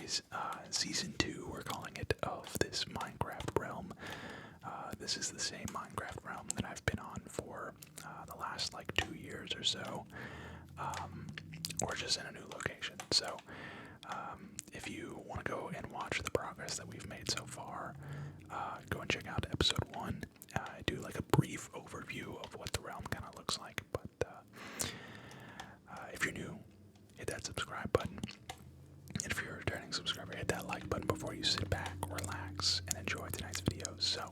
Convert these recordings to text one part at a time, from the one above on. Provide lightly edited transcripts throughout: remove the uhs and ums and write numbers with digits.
guys, Season 2, we're calling it, of this Minecraft realm. This is the same Minecraft realm that I've been on for the last, like, 2 years or so. We're just in a new location, so if you want to go and watch the progress that we've made so far, go and check out episode 1. I do, like, a brief overview of what the realm kind of looks like, but if you're new, hit that subscribe button. And if you're a returning subscriber, hit that like button before you sit back, relax, and enjoy tonight's video. So,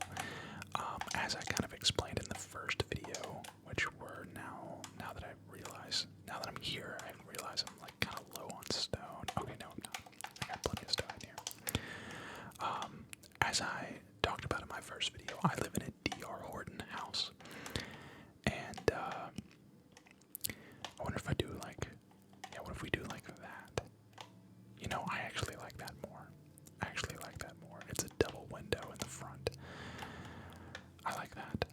as I kind of explained in the first video, which we're now that I'm here, I realize I'm like kind of low on stone. Okay, no, I'm not. I got plenty of stone in here. As I talked about in my first video, I live in a DR Horton house. And, I wonder if I do like, what if we do like that? You know, I actually like that more. It's a double window in the front. I like that.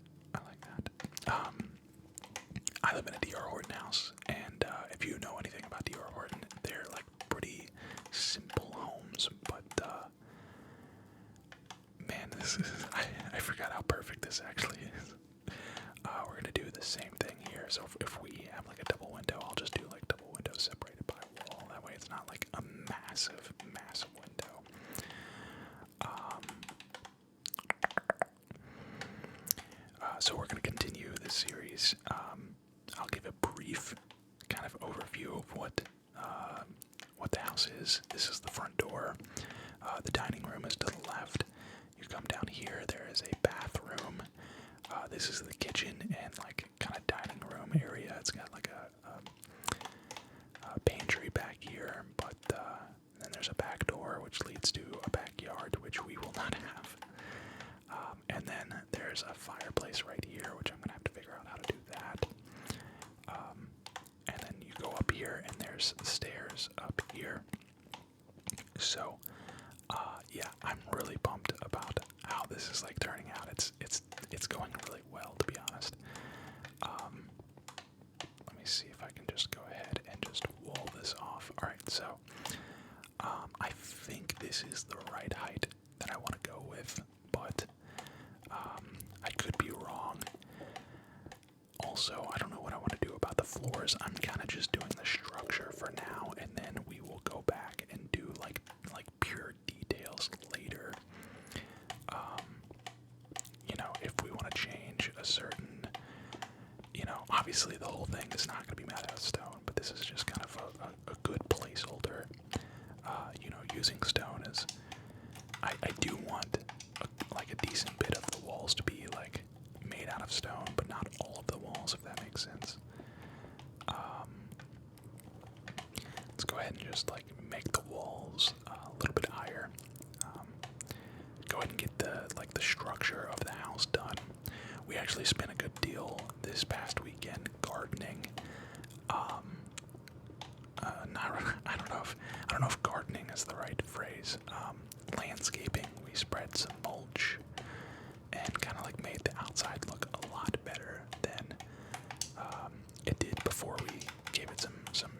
I live in a DR Horton house, and if you know anything about DR Horton, they're like pretty simple homes, but man, I forgot how perfect this actually is. We're gonna do the same thing here, so if we have like a double window, I'll just do like double windows separated by a wall. That way it's not like a massive window. So we're going to continue this series. I'll give a brief kind of overview of what the house is. This is the front door. The dining room is to the left. You come down here, there is a bathroom. This is the kitchen and like kind of dining room area. It's got like a pantry back here, but then there's a back door which leads to a backyard, which we will not have. And then there's a fireplace right here, which I'm going to have to figure out how to do that. And then you go up here, and there's stairs up here. So, yeah, I'm really pumped about how this is like turning out. It's going really well, to be honest. Let me see if I can just go ahead and just wall this off. All right, so I think this is the right height that I want to go with, but I could be wrong. Also, I don't know what I want to do about the floors. I'm kind of just doing the structure for now, and then we will go back and do like pure details later. You know, if we want to change a certain, you know, obviously the whole thing is not going to be made out of stone, but this is just kind of a good placeholder. You know, using stone is, I do want like a decent bit of the walls to be like made out of stone, but not all of the walls, if that makes sense. Let's go ahead and just like make the walls a little bit higher. Go ahead and get the structure of the house done. We actually spent a good deal this past weekend gardening. I don't know if gardening is the right phrase. Landscaping. We spread some mulch and kind of like made the outside look a lot better than it did before we gave it some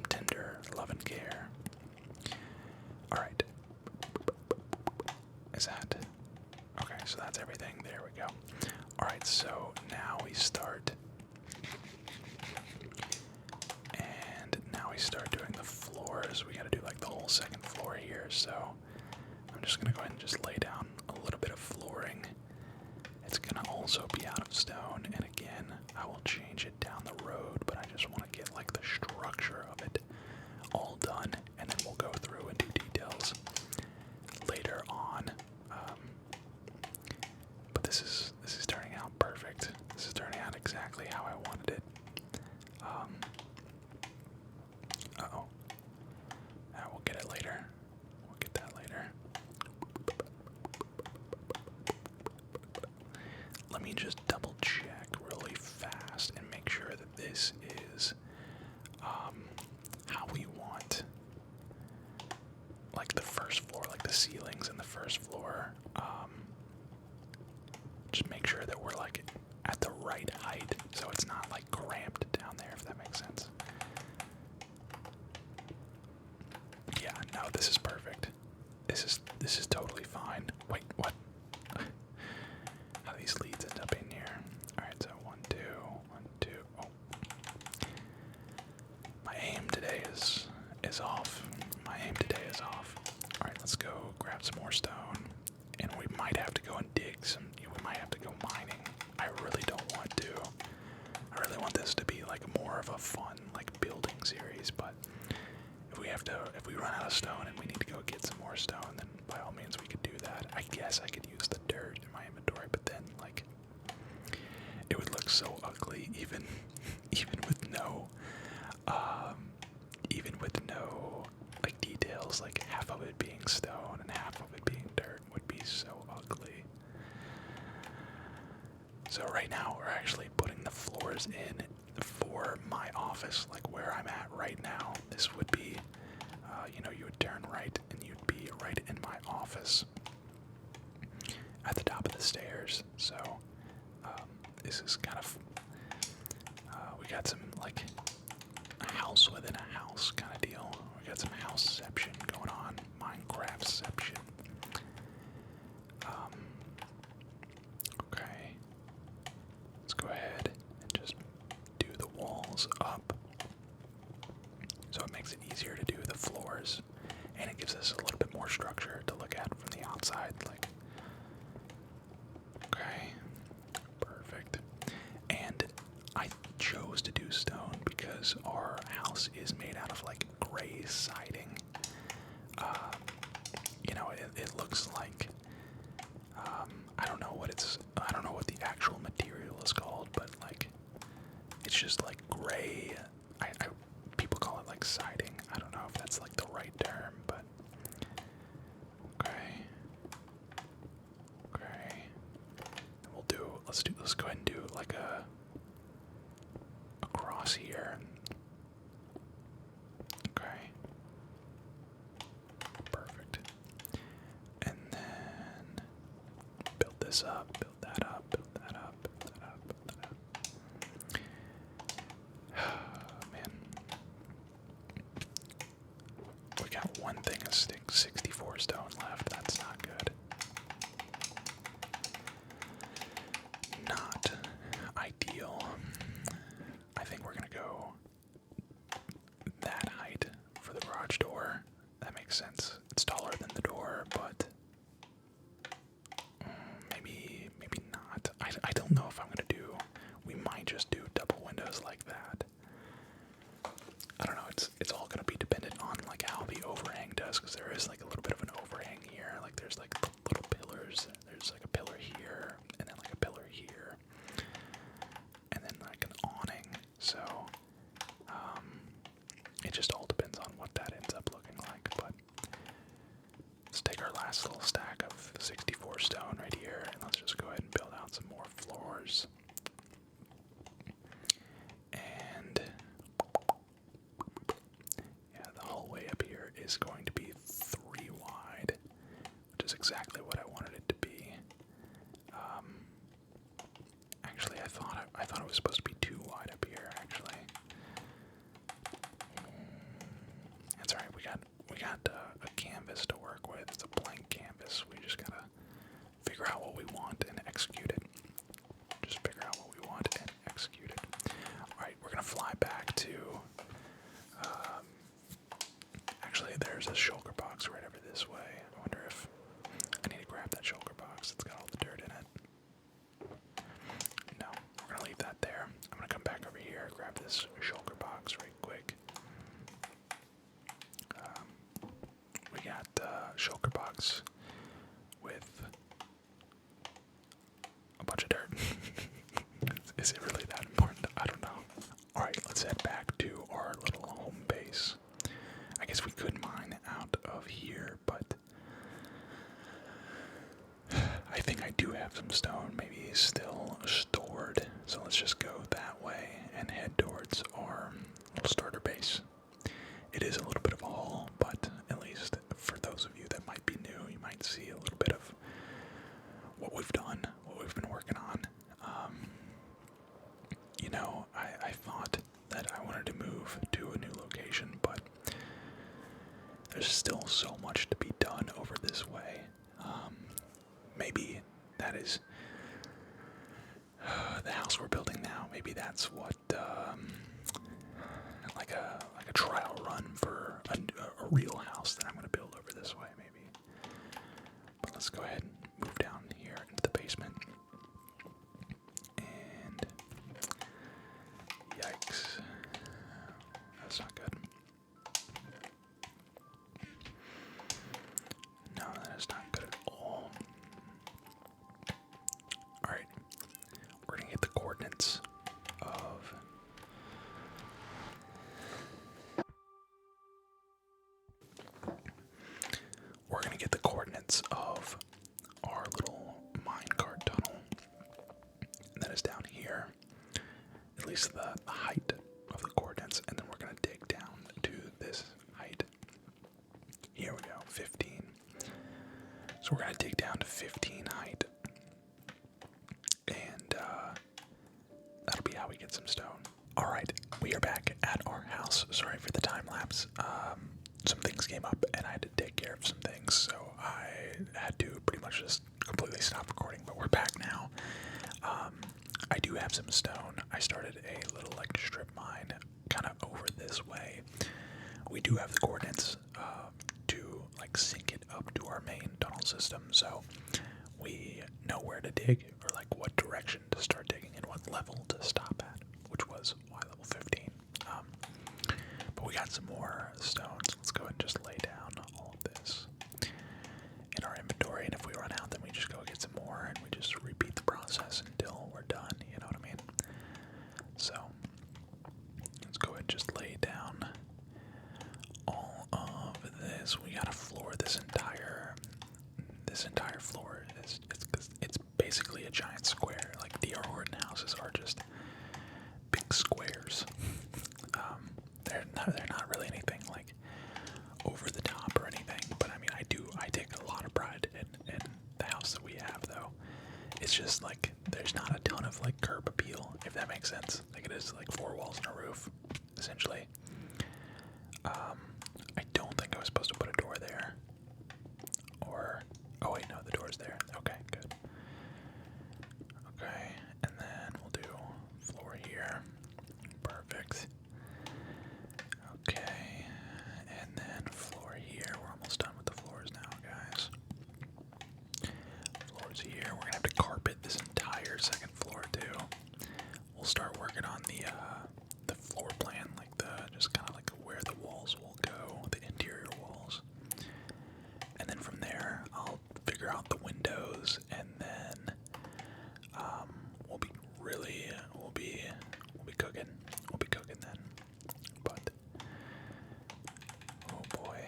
tender love and care. All right. Is that okay? So that's everything. There we go. All right. So now we start. Doing the floors. We got to do like the whole second floor here, so I'm just gonna go ahead and just lay down a little bit of flooring. It's gonna also be out of stone, and again, I will change it down the road, but I just want to get like the structure of it all done, and then we'll go through and do details later on. But this is turning out perfect. This is turning out exactly how I wanted it. Uh-oh. We'll get it later. We'll get that later. Let me just double check really fast and make sure that this is how we want like the first floor, like the ceilings in the first floor. Just make sure that we're like at the right height so it's not like cramped down there, if that makes sense. Yeah, no, this is perfect. this is totally fine. Wait, what? How do these leads end up in here? Alright, so 1, 2, 1, 2. Oh. My aim today is off. My aim today is off. Alright, let's go grab some more stone. And we might have to go and dig some, we might have to go mining. I really don't want to. I really want this to be like more of a fun, like building series, but if we run out of stone and we need to go get some more stone, then by all means we could do that. I guess I could use the dirt in my inventory, but then like it would look so ugly even with no like details, like half of it being stone and half of it being dirt would be so ugly. So right now we're actually putting the floors in for my office, like where I'm at right now. This would be, you would turn right and you'd be right in my office at the top of the stairs. So this is kind of, we got some like a house within a house kind of deal. We got some houseception going on, Minecraftception. Okay. Let's go ahead and just do the walls up. So it makes it easier to do the floors. And it gives us a little bit more structure to look at from the outside. Like, okay. Perfect. And I chose to do stone because our house is made out of like gray siding. It looks like I don't know what the actual material is called, but like it's just like gray. People call it like siding. I don't know if that's like the right term, but okay. Let's go ahead and do like a cross here. Okay. Perfect. And then build this up, build that up, build that up, build that up, build that up. Man. We got one thing of 64 stone left. That's not good. Not ideal. I think we're gonna go that height for the garage door. That makes sense. It's taller than the door, but maybe not. I don't know if I'm gonna do. We might just do double windows like that. I don't know. It's all gonna be dependent on like how the overhang does, because there is like a little bit of an overhang here. Like there's like little pillars. There's like a pillar here, and then like a pillar here, and then like an awning. So it just all depends on what that ends up looking like. But let's take our last little stack of 64 stone right here, and let's just go ahead and build out some more floors. And yeah, the hallway up here is going to be 3 wide, which is exactly what I wanted it to be. Actually, I thought it was supposed to be 2 wide up here. Actually, that's all right. We got a canvas to work with. It's a blank canvas. We just gotta figure out what we want and execute it. Just figure out what we want and execute it. All right, we're gonna fly back to. Actually, there's a shulker box right over this way. I wonder if I need to grab that shulker box. It's got all the dirt in it. No, we're gonna leave that there. I'm gonna come back over here, grab this shulker box right quick. We got shulker box with a bunch of dirt. Is it really that important? I don't know. Alright, let's head back to our little home base. I guess we could mine out of here, but I think I do have some stone maybe still stored. So let's just go that way and head towards our little starter base. It is a little bit of a haul, but at least for those of you that might be new, you might see a little bit of what we've done, what we've been working on. I thought that I wanted to move to a new location, but there's still so much to be done over this this way. Maybe that is the house we're building now. Maybe that's what like a trial run for a real house that I'm going to build over this way. Maybe. But let's go ahead and move down here into the basement. And yikes, that's not good. No, that is not good at all. Alright, we're gonna get the coordinates of our little minecart tunnel that is down here. At least the height of the coordinates, and then we're gonna dig down to this height. Here we go, 15. So we're gonna dig down to 15 height, and that'll be how we get some stone. All right, we are back at our house. Sorry for the time lapse. Some things came up, and I had to take care of some things, so I had to pretty much just completely stop recording. But we're back now. I do have some stone. I started a little like strip mine, kind of over this way. We do have the coordinates to like sync it up to our main tunnel system, so we know where to dig, or like what direction to start digging and what level to stop at, which was Y level 15. But we got some more stones. Let's go and just lay down all of this in our inventory, and if we run out, then we just go get some more, and we just repeat the process until we're done, you know what I mean? So, let's go ahead and just lay down all of this. We gotta floor this entire floor. It's basically a giant square. Like, the Horton houses are just big squares. They're not really anything like over the top or anything, but I mean, I take a lot of pride in the house that we have, though. It's just like there's not a ton of like curb appeal, if that makes sense. Like, it is like 4 walls and a roof, essentially. I don't think I was supposed to put a door there, or oh wait, no, the door's there. Okay, good. Okay, and then we'll do floor here. Perfect. Okay, and then floor here. We're almost done with the floors now, guys. Floors here. We're gonna have to carpet this entire second floor too. We'll start working on the floor plan, like just kind of like where the walls will go, the interior walls. And then from there, I'll figure out the windows, and then we'll be cooking. We'll be cooking then. But oh boy.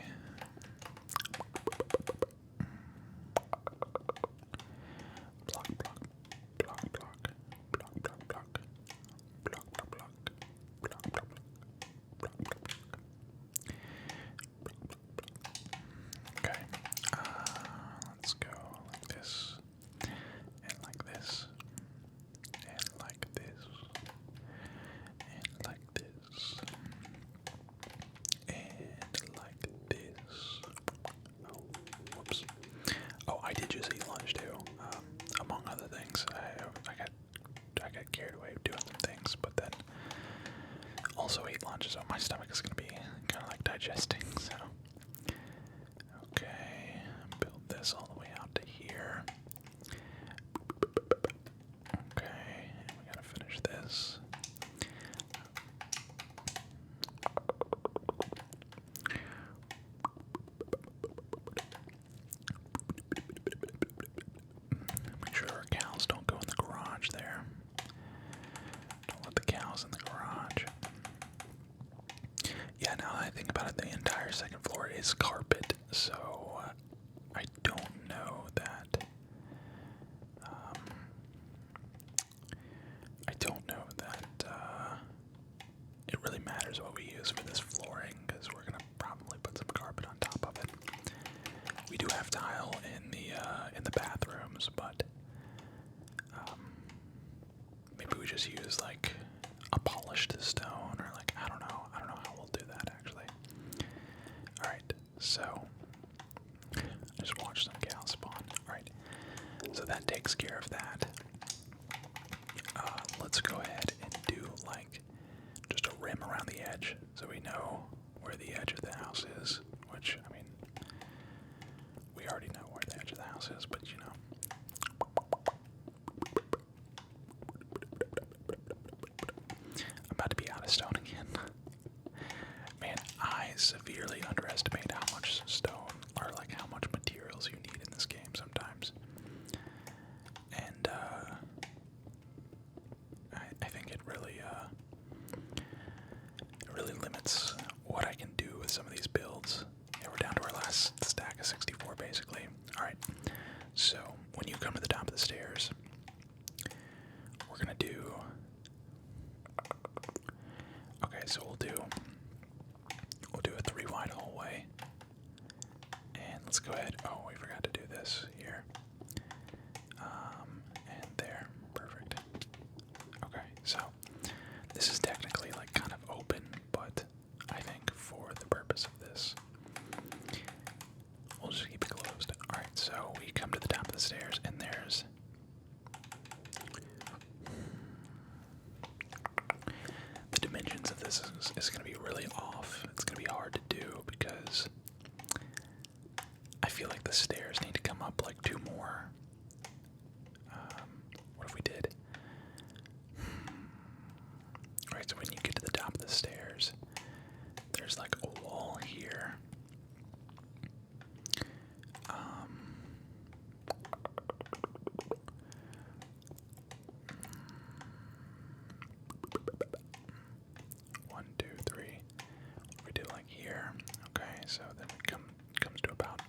Block, block, block, block, block, block, block, block, block, block, block, block, block, block. Okay, let's go like this, and like this, and like this, and like this, and like this. Oh, whoops. Oh, I did just eat lunch too. Among other things, I got carried away doing some things, but then also ate lunch, so my stomach is gonna be kind of like digesting. So, okay, build this all the way out to here. Okay, we gotta finish this. Make sure our cows don't go in the garage there. Don't let the cows in the garage. Yeah, now that I think about it, the entire second floor is carpet, so I don't know that. It really matters what we use for this flooring, because we're gonna probably put some carpet on top of it. We do have tile in the bathrooms, but maybe we just use like a polished stone, or like I don't know how we'll do that actually. All right, so Just watch some cows spawn. Alright, so that takes care of that. Let's go ahead and do like just a rim around the edge so we know where the edge of the house is, which, I mean, we already know where the edge of the house is, but you know. I'm about to be out of stone again. Man, I severely underestimate how much stone, or like how much materials you need in this game sometimes. And I think it really limits what I can do with some of these builds. Yeah, we're down to our last stack of 64 basically. Alright, so when you come to the top of the stairs, we're gonna do... Okay, so we'll do a 3 wide hallway. And let's go ahead. Oh, we forgot to do this here. And there. Perfect. Okay, so this is technically like kind of open, but I think for the purpose of this, we'll just keep it closed. Alright, so we come to the top of the stairs, and there's the dimensions of this is going to be really off. It's going to be hard to do because I feel like the stairs need to come up like 2 more. What if we did? Alright, so when you get to the top of the stairs, there's like a wall here. One, two, three. We do like here. Okay, so then it comes to about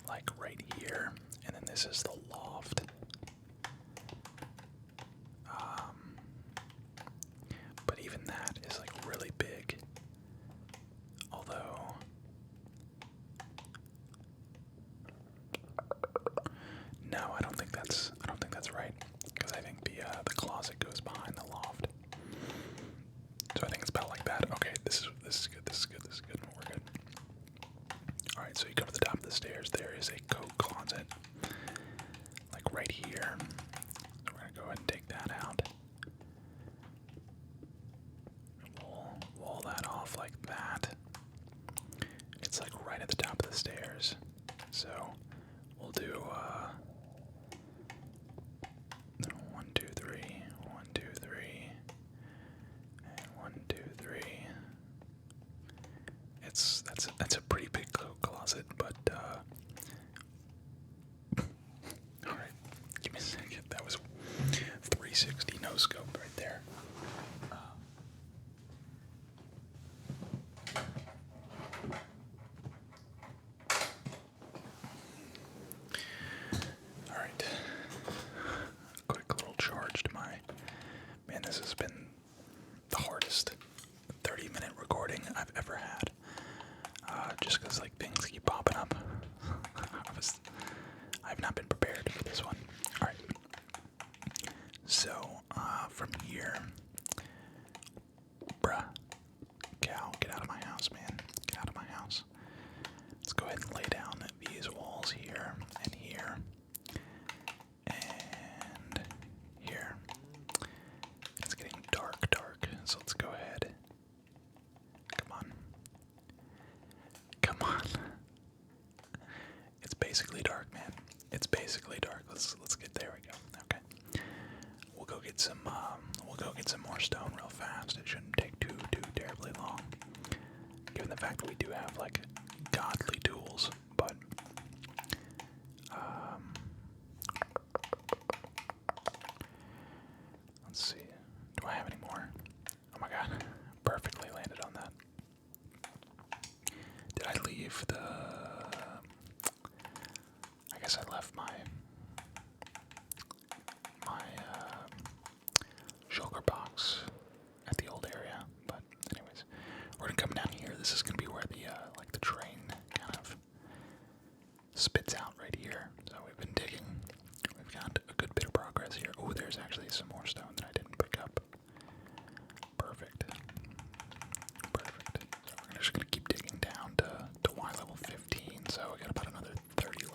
like right here, and then this is the loft. But even that is like really big. Although no, I don't think that's right, because I think the closet goes behind the loft. So I think it's about like that. Okay, this is good. This is good. We're good. All right, so you go to the top of the stairs. There is a coat closet, like right here. So we're gonna go ahead and take that out. We'll wall that off like that. It's like right at the top of the stairs. So we'll do 1, 2, 3, 1, 2, 3, and 1, 2, 3. That's a pretty big closet, but all right, give me a second. That was 360 no scope right there. All right, quick little charge to my man. This has been the hardest 30-minute recording I've ever had. Just because like things keep popping up. I've not been prepared for this one. Alright. So, from here, bruh, cow, get out of my house, man. Get out of my house. Let's go ahead and lay down these walls here, and here, and here. It's getting dark, so let's go ahead. Come on. Come on. It's basically dark, man. It's basically dark. Let's get there. We go. Okay. We'll go get some more stone real fast. It shouldn't take too terribly long. Given the fact that we do have like godly tools, but let's see. Do I have any more? Oh my god. Perfectly landed on that. Did I leave the... I guess I left my shulker box at the old area, but anyways, we're gonna come down here. This is gonna be where the like the train kind of spits out right here. So we've been digging. We've got a good bit of progress here. Oh, there's actually some more stone that I didn't pick up. Perfect. So we're just gonna keep digging down to Y level 15. So we got about another 30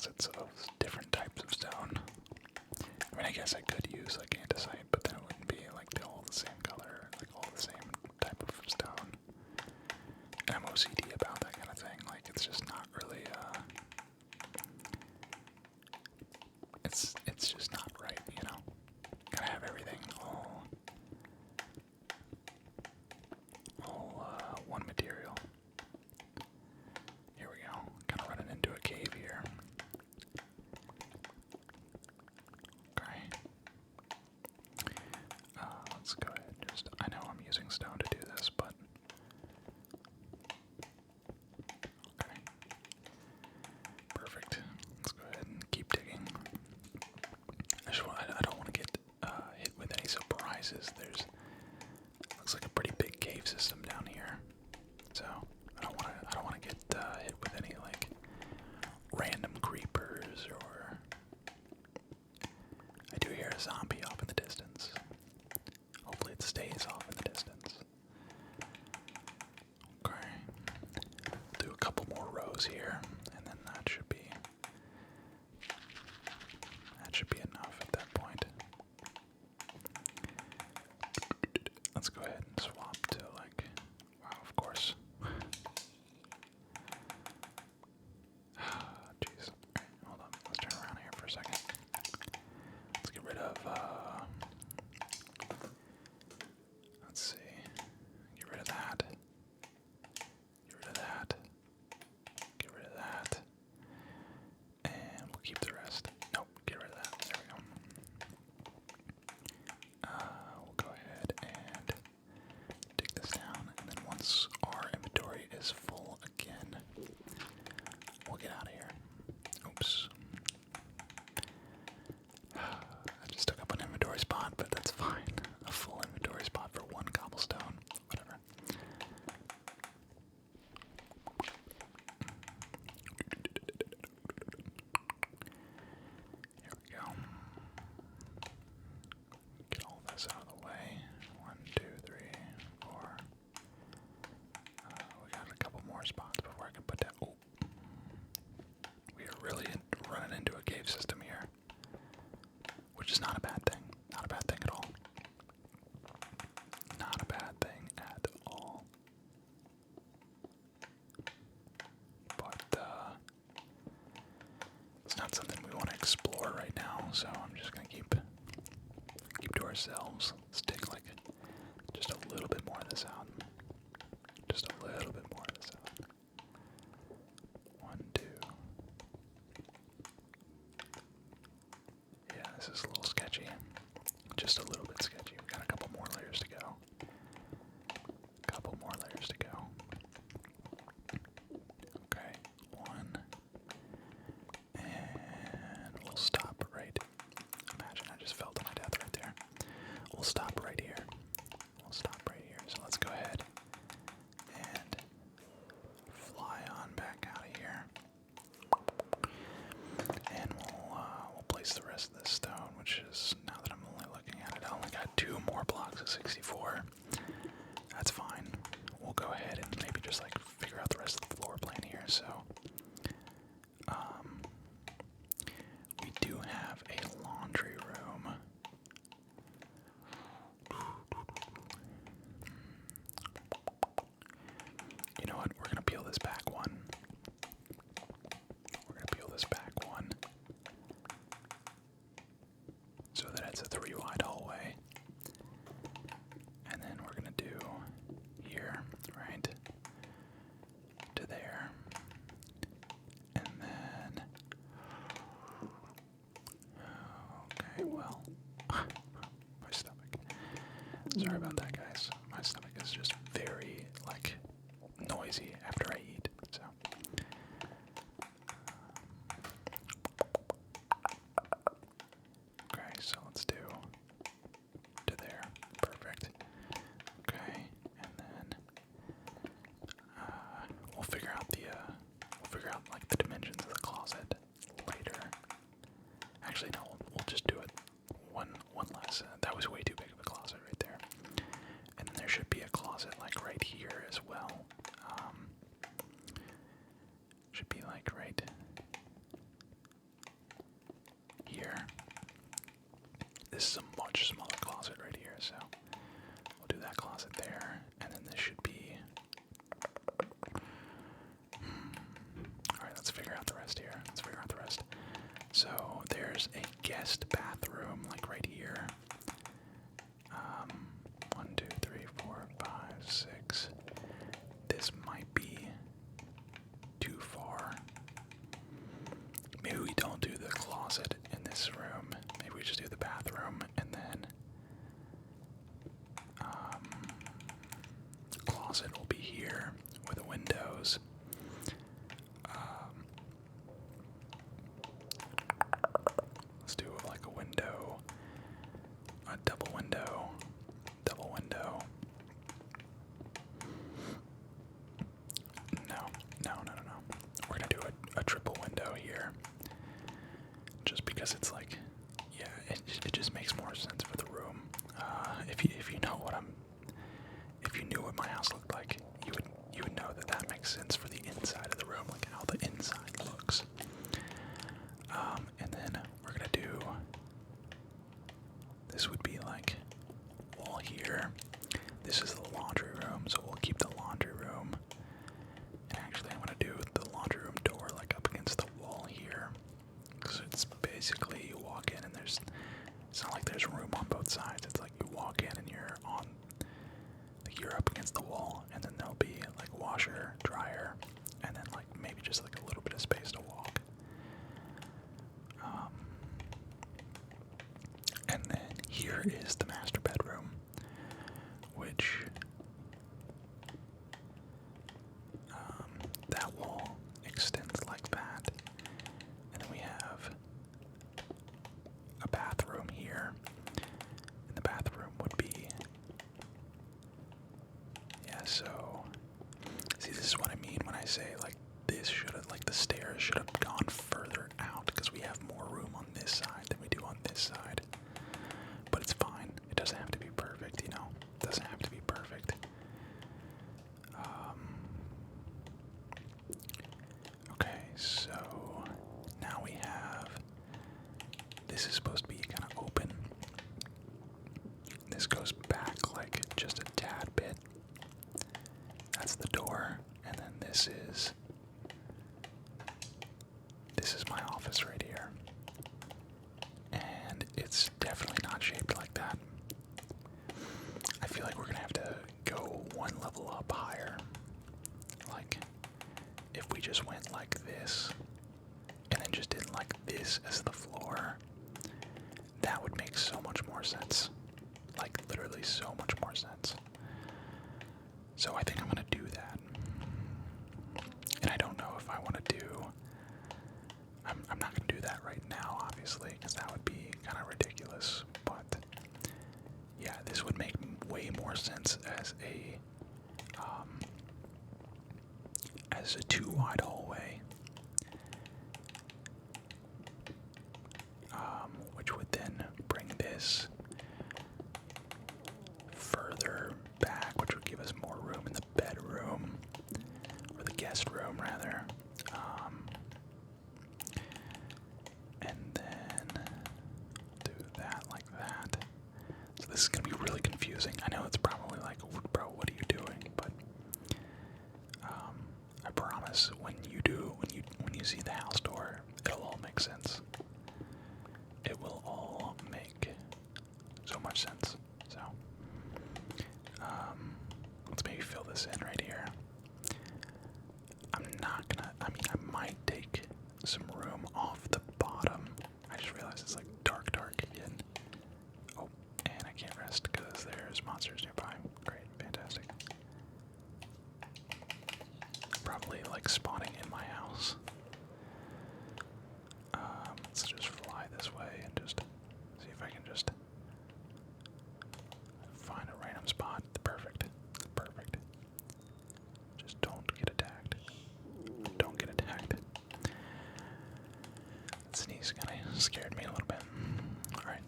closets of different types of stone. I mean, I guess I could use like andesite, but then it wouldn't be like all the same color, like all the same type of stone. And I'm OCD about that kind of thing. Like, it's just not really, it's just not right, you know? Gotta have everything all one material. Here we go. Kind of running into a cave here. Okay. Let's go ahead. I know I'm using stone to do this, but okay. Perfect. Let's go ahead and keep digging. I don't want to get hit with any surprises. Looks like a pretty big cave system down here, so I don't want to get hit with any like random creepers, or I do hear a zombie off in the distance. Hopefully it stays off in the distance. Okay, do a couple more rows here, and then that should be enough at that point. Let's go ahead and swap to like, wow, of course. Jeez. Okay, hold on. Let's turn around here for a second. Let's get rid of, let's see. Get rid of that. Get rid of that. Get rid of that. And we'll keep the rest. Nope, get rid of that. There we go. We'll go ahead and dig this down, and then once our inventory is full again, we'll get out of here. Oops. I just took up an inventory spot, but that's fine. A full inventory spot for one cobblestone. Whatever. Here we go. Get all this out of the way. 1, 2, 3, 4. We got a couple more spots before I can put that. Oh. We are really running into a cave system here, which is not a bad thing. Not a bad thing at all. Not a bad thing at all. But it's not something we want to explore right now, so I'm just gonna keep to ourselves. Let's take like just a little bit more of this out. Just a little bit more of this out. 1, 2. Yeah, this is a little sketchy. Just a little bit sketchy. We got a couple more layers to go. Couple more layers to go. Okay, 1. And we'll stop right. Imagine I just fell to my death right there. We'll stop right here. We'll stop right here. So let's go ahead and fly on back out of here. And we'll place the rest of this stone, which is, now that I'm only looking at it, I only got 2 more blocks of 64. That's fine. We'll go ahead and maybe just like figure out the rest of the floor plan here. So we do have a laundry room. You know what? We're gonna peel this back one. We're gonna peel this back one so that it's a 3-wide hallway. And then we're gonna do here, right, to there. And then, okay, well, my stomach. Sorry about that, guys. My stomach is just very, like, noisy after I eat, so. Okay, so let's do to there. Perfect. Okay, and then we'll figure out like the dimensions of the closet later. Actually, no, we'll just do it one less. That was way too big of a closet right there. this is a much smaller closet right here, so we'll do that closet there, and then this should be. Alright, let's figure out the rest here. Let's figure out the rest. So there's a guest bathroom, like right here. 1, 2, 3, 4, 5, 6. This might be too far. Maybe we don't do the closet in this room. Maybe we just do the bathroom and then closet will be here with the windows. Let's do like a window, a double window, double window. No. We're gonna do a triple window here, just because it's like, yeah, it just makes more sense for the room. If you know what if you knew what my house looked like, you would know that makes sense for the inside of the room, like how the inside looks. And then we're gonna do, this would be like wall here. This is the laundry room, so we'll keep the laundry room. And actually I'm gonna do the laundry room door like up against the wall here, because it's basically you walk in and it's not like there's room on both sides. It's like you walk in and you're up against the wall, and then there'll be like washer, dryer, and then like maybe just like a little bit of space to walk. And then here is the master bedroom, which that wall extends like that, and then we have a bathroom here, and the bathroom would be, yeah, so, see, this is what I mean when I say, like, this should have, like, the stairs should have gone further out, because we have more room on this side than we do on this side. But it's fine. It doesn't have to be perfect, you know? It doesn't have to be perfect. Okay, so now we have, this is supposed to be kind of open. This goes back like just a tad bit. That's the door, and then this is my office right here. And it's definitely not shaped like that. I feel like we're gonna have to go one level up higher. Like, if we just went like this, and then just did like this as the floor, that would make so much more sense. Like, literally so much more sense. So I think I'm gonna do that. And I don't know if I want to do, I'm not gonna do that right now, obviously, because that would be kind of ridiculous. But yeah, this would make way more sense as a 2-wide hallway, which would then bring this further back, which would give us more room in the bedroom, or the guest room rather. And then do that like that. So this is gonna be really confusing. I know it's probably like, bro, what are you doing? But I promise when you see the house door, it'll all make sense. It will all make so much sense. So let's maybe fill this in right here. I might take some room off the bottom. I just realized it's like dark again. Oh, and I can't rest because there's monsters nearby. Great, fantastic. Probably like spawning in my house. Let's just fly this way and just see if I can just find a random spot. Perfect. Just don't get attacked. Don't get attacked. That sneeze kind of scared me a little bit. Alright.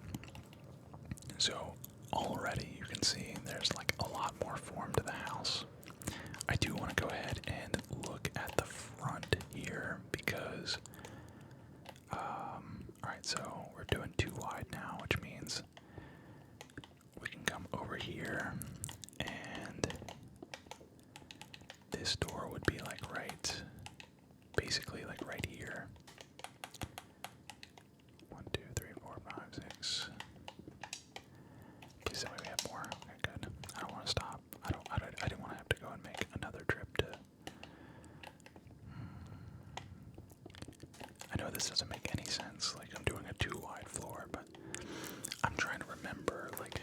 So, already you can see there's like a lot more form to the house. I do want to go ahead and look at the front here because, alright, so we're doing 2 wide now, which means here, and this door would be like basically like right here. 1, 2, 3, 4, 5, 6. Please tell me we have more. Okay, good. I don't want to stop. I didn't want to have to go and make another trip to. I know this doesn't make any sense. Like, I'm doing a 2-wide floor, but I'm trying to remember, like,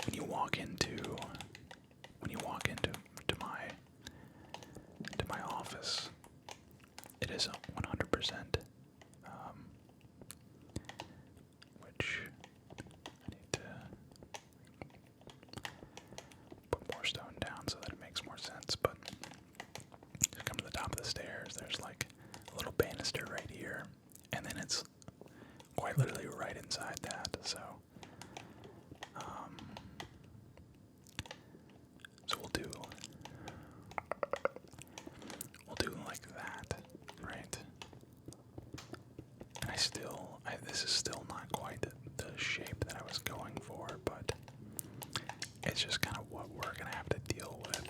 when you walk into my office, it is 100%, which I need to put more stone down so that it makes more sense, but just come to the top of the stairs, there's like a little banister right here, and then it's quite literally right inside that, so we'll do like that, right? And this is still not quite the shape that I was going for, but it's just kind of what we're gonna have to deal with.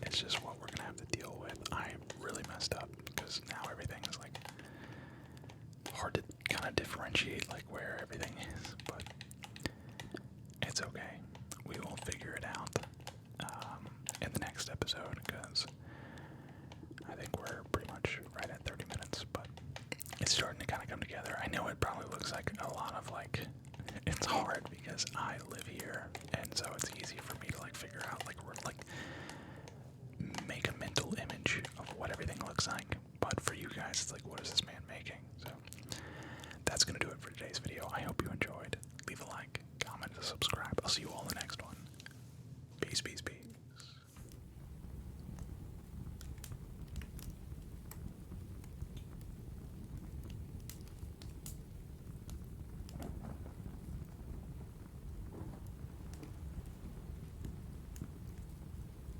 It's just what we're gonna have to deal with. I really messed up because now everything is like hard to kind of differentiate like where everything is, but it's okay. We will figure it out in the next episode, because I think we're pretty much right at 30 minutes, but it's starting to kind of come together. I know it probably looks like a lot of like, it's hard because I live here, and so it's easy for me to like figure out like make a mental image of what everything looks like, but for you guys it's like, what is this man making? So that's gonna do it for today's video. I hope you enjoyed. Leave a like, comment, and subscribe. I'll see you all in